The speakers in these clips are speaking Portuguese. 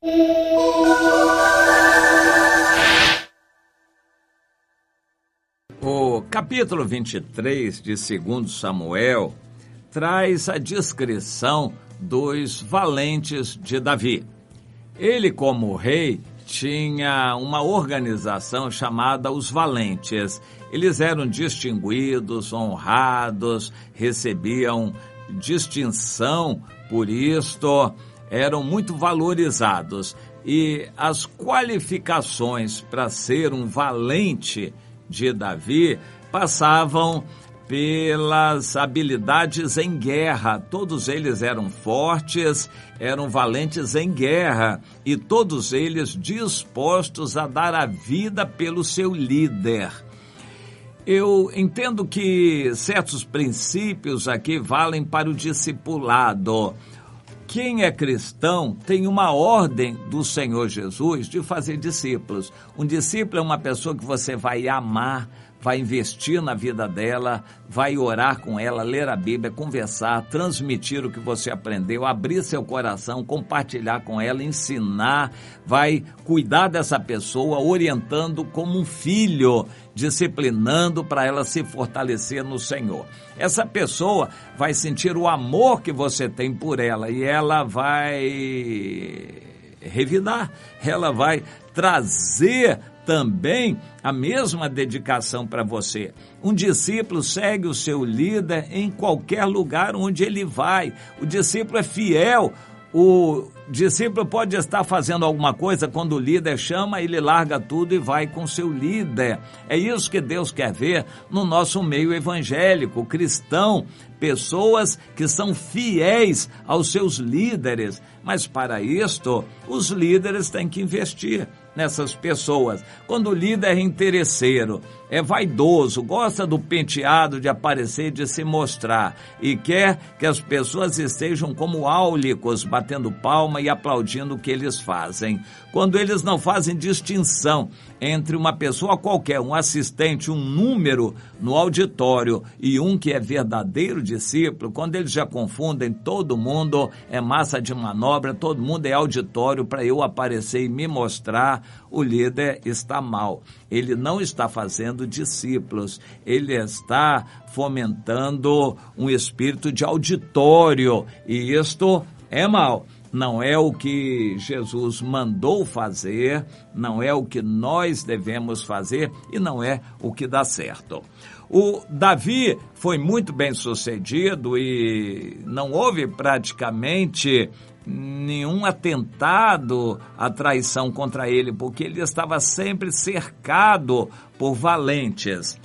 O capítulo 23 de 2 Samuel traz a descrição dos valentes de Davi. Ele, como rei, tinha uma organização chamada os valentes. Eles eram distinguidos, honrados, recebiam distinção por isto, eram muito valorizados. E as qualificações para ser um valente de Davi passavam pelas habilidades em guerra. Todos eles eram fortes, eram valentes em guerra e todos eles dispostos a dar a vida pelo seu líder. Eu entendo que certos princípios aqui valem para o discipulado. Quem é cristão tem uma ordem do Senhor Jesus de fazer discípulos. Um discípulo é uma pessoa que você vai amar, vai investir na vida dela, vai orar com ela, ler a Bíblia, conversar, transmitir o que você aprendeu, abrir seu coração, compartilhar com ela, ensinar, vai cuidar dessa pessoa, orientando como um filho, disciplinando para ela se fortalecer no Senhor. Essa pessoa vai sentir o amor que você tem por ela e ela vai revidar, ela vai trazer também a mesma dedicação para você. Um discípulo segue o seu líder em qualquer lugar onde ele vai. O discípulo é fiel. O discípulo pode estar fazendo alguma coisa, quando o líder chama, ele larga tudo e vai com seu líder. É isso que Deus quer ver no nosso meio evangélico, cristão, pessoas que são fiéis aos seus líderes. Mas para isto, os líderes têm que investir nessas pessoas. Quando o líder é interesseiro, é vaidoso, gosta do penteado, de aparecer, de se mostrar e quer que as pessoas estejam como áulicos, batendo palma e aplaudindo o que eles fazem. Quando eles não fazem distinção entre uma pessoa qualquer, um assistente, um número no auditório e um que é verdadeiro discípulo, quando eles já confundem, todo mundo é massa de manobra, todo mundo é auditório para eu aparecer e me mostrar, o líder está mal. Ele não está fazendo discípulos, ele está fomentando um espírito de auditório e isto é mal. Não é o que Jesus mandou fazer, não é o que nós devemos fazer e não é o que dá certo. O Davi foi muito bem sucedido e não houve praticamente nenhum atentado à traição contra ele, porque ele estava sempre cercado por valentes.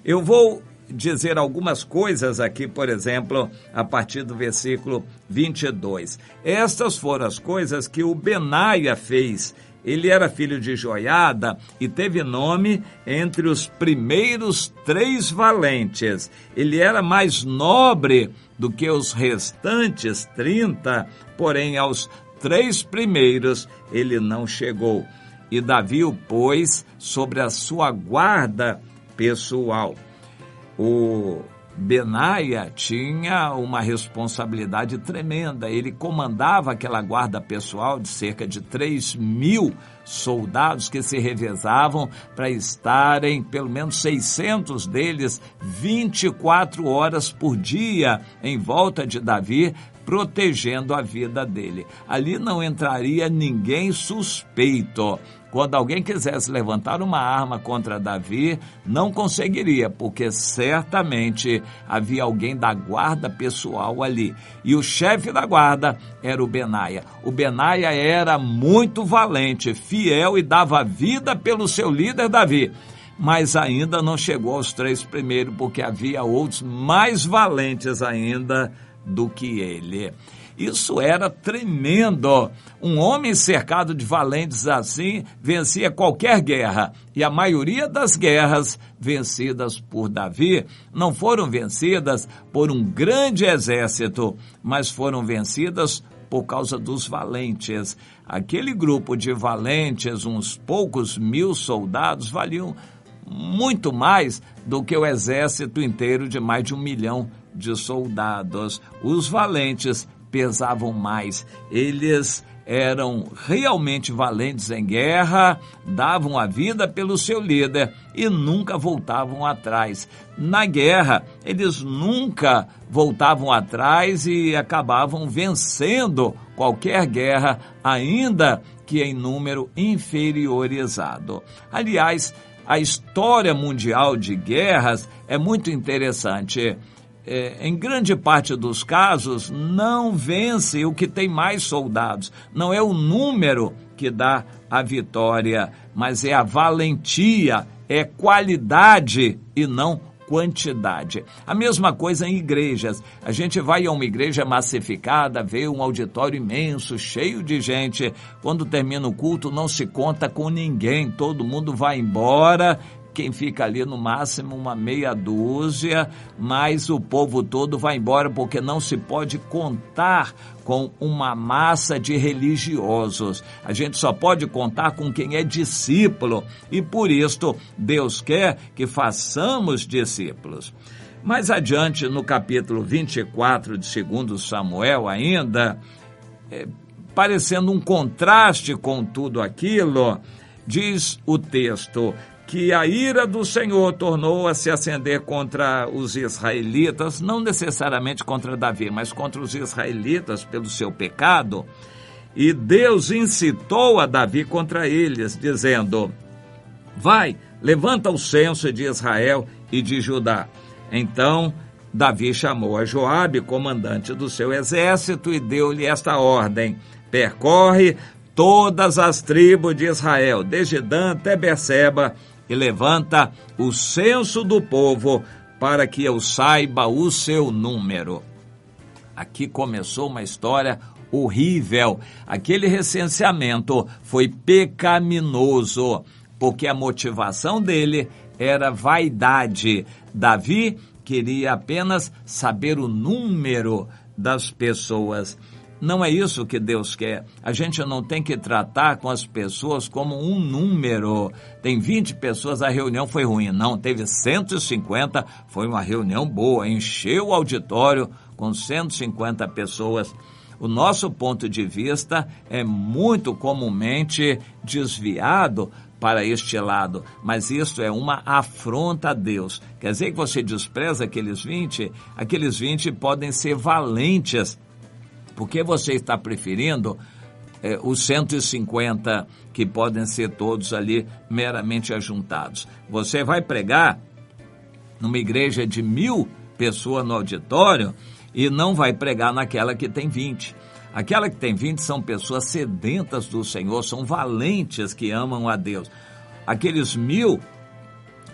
Eu vou dizer algumas coisas aqui, por exemplo, a partir do versículo 22. Estas foram as coisas que o Benaia fez. Ele era filho de Joiada e teve nome entre os primeiros 3 valentes. Ele era mais nobre do que os restantes 30, porém aos 3 primeiros ele não chegou. E Davi o pôs sobre a sua guarda pessoal. O Benaia tinha uma responsabilidade tremenda. Ele comandava aquela guarda pessoal de cerca de 3.000 soldados que se revezavam para estarem, pelo menos 600 deles, 24 horas por dia em volta de Davi, protegendo a vida dele. Ali não entraria ninguém suspeito. Quando alguém quisesse levantar uma arma contra Davi, não conseguiria, porque certamente havia alguém da guarda pessoal ali. E o chefe da guarda era o Benaia. O Benaia era muito valente, fiel e dava vida pelo seu líder Davi. Mas ainda não chegou aos 3 primeiros, porque havia outros mais valentes ainda do que ele. Isso era tremendo. Um homem cercado de valentes assim vencia qualquer guerra. E a maioria das guerras vencidas por Davi não foram vencidas por um grande exército, mas foram vencidas por causa dos valentes. Aquele grupo de valentes, uns poucos 1.000 soldados, valiam muito mais do que o exército inteiro de mais de 1 milhão de soldados. Os valentes pesavam mais. Eles eram realmente valentes em guerra, davam a vida pelo seu líder e nunca voltavam atrás. Na guerra, eles nunca voltavam atrás e acabavam vencendo qualquer guerra, ainda que em número inferiorizado. Aliás, a história mundial de guerras é muito interessante. Em grande parte dos casos, não vence o que tem mais soldados. Não é o número que dá a vitória, mas é a valentia, é qualidade e não quantidade. A mesma coisa em igrejas. A gente vai a uma igreja massificada, vê um auditório imenso, cheio de gente. Quando termina o culto, não se conta com ninguém, todo mundo vai embora. Quem fica ali no máximo uma meia dúzia, mas o povo todo vai embora porque não se pode contar com uma massa de religiosos. A gente só pode contar com quem é discípulo e por isto Deus quer que façamos discípulos. Mais adiante, no capítulo 24 de 2 Samuel ainda, parecendo um contraste com tudo aquilo, diz o texto que a ira do Senhor tornou a se acender contra os israelitas, não necessariamente contra Davi, mas contra os israelitas pelo seu pecado, e Deus incitou a Davi contra eles, dizendo: vai, levanta o censo de Israel e de Judá. Então Davi chamou a Joabe, comandante do seu exército, e deu-lhe esta ordem: percorre todas as tribos de Israel, desde Dan até Berseba, e levanta o censo do povo para que eu saiba o seu número. Aqui começou uma história horrível. Aquele recenseamento foi pecaminoso, porque a motivação dele era vaidade. Davi queria apenas saber o número das pessoas. Não é isso que Deus quer. A gente não tem que tratar com as pessoas como um número. Tem 20 pessoas, a reunião foi ruim. Não, teve 150, foi uma reunião boa. Encheu o auditório com 150 pessoas. O nosso ponto de vista é muito comumente desviado para este lado, mas isto é uma afronta a Deus. Quer dizer que você despreza aqueles 20? Aqueles 20 podem ser valentes, porque você está preferindo os 150 que podem ser todos ali meramente ajuntados. Você vai pregar numa igreja de 1.000 pessoas no auditório e não vai pregar naquela que tem 20. Aquela que tem 20 são pessoas sedentas do Senhor, são valentes que amam a Deus. Aqueles 1.000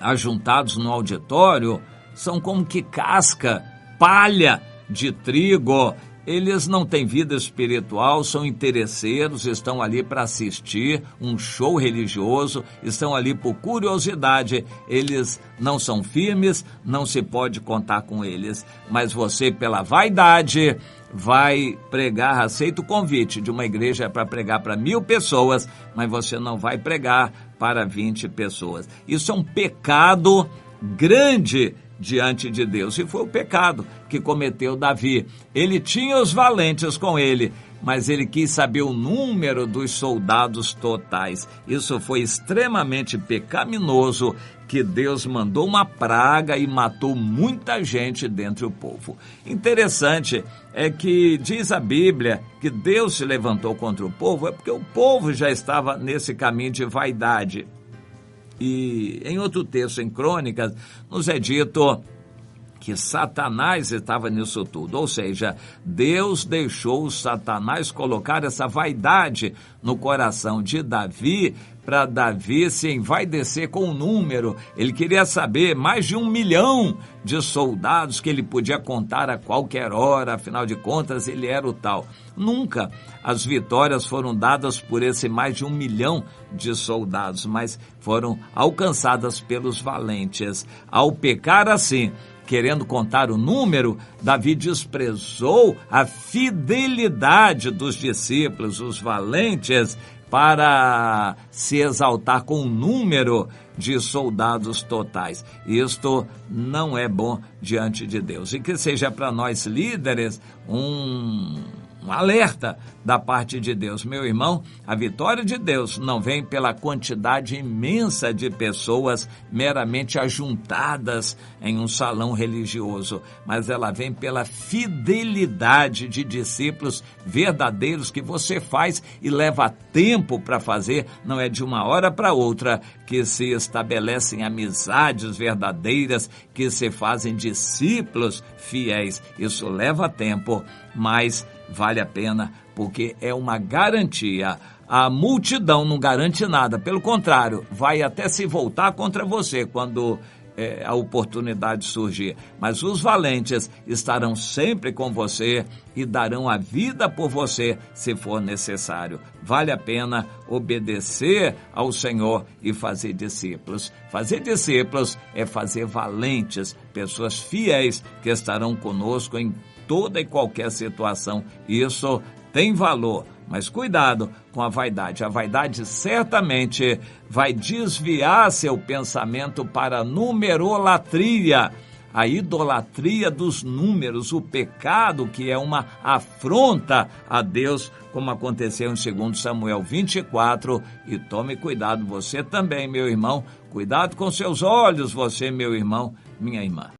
ajuntados no auditório são como que casca, palha de trigo. Eles não têm vida espiritual, são interesseiros, estão ali para assistir um show religioso, estão ali por curiosidade. Eles não são firmes, não se pode contar com eles. Mas você, pela vaidade, vai pregar, aceita o convite de uma igreja para pregar para 1.000 pessoas, mas você não vai pregar para 20 pessoas. Isso é um pecado grande diante de Deus, e foi o pecado que cometeu Davi. Ele tinha os valentes com ele, mas ele quis saber o número dos soldados totais. Isso foi extremamente pecaminoso, que Deus mandou uma praga e matou muita gente dentre o povo. Interessante é que diz a Bíblia que Deus se levantou contra o povo, é porque o povo já estava nesse caminho de vaidade. E em outro texto, em Crônicas, nos é dito que Satanás estava nisso tudo, ou seja, Deus deixou Satanás colocar essa vaidade no coração de Davi, para Davi se envaidecer com o número. Ele queria saber mais de 1 milhão de soldados que ele podia contar a qualquer hora, afinal de contas ele era o tal. Nunca as vitórias foram dadas por esse mais de 1 milhão de soldados, mas foram alcançadas pelos valentes. Ao pecar assim, querendo contar o número, Davi desprezou a fidelidade dos discípulos, os valentes, para se exaltar com o número de soldados totais. Isto não é bom diante de Deus. E que seja para nós líderes um alerta da parte de Deus. Meu irmão, a vitória de Deus não vem pela quantidade imensa de pessoas meramente ajuntadas em um salão religioso, mas ela vem pela fidelidade de discípulos verdadeiros que você faz e leva tempo para fazer, não é de uma hora para outra que se estabelecem amizades verdadeiras, que se fazem discípulos fiéis. Isso leva tempo, mas vale a pena, porque é uma garantia. A multidão não garante nada, pelo contrário, vai até se voltar contra você quando a oportunidade surgir. Mas os valentes estarão sempre com você e darão a vida por você se for necessário. Vale a pena obedecer ao Senhor e fazer discípulos. Fazer discípulos é fazer valentes, pessoas fiéis que estarão conosco em toda e qualquer situação. Isso tem valor, mas cuidado com a vaidade. A vaidade certamente vai desviar seu pensamento para a numerolatria, a idolatria dos números, o pecado que é uma afronta a Deus, como aconteceu em 2 Samuel 24. E tome cuidado, você também, meu irmão, cuidado com seus olhos, você, meu irmão, minha irmã.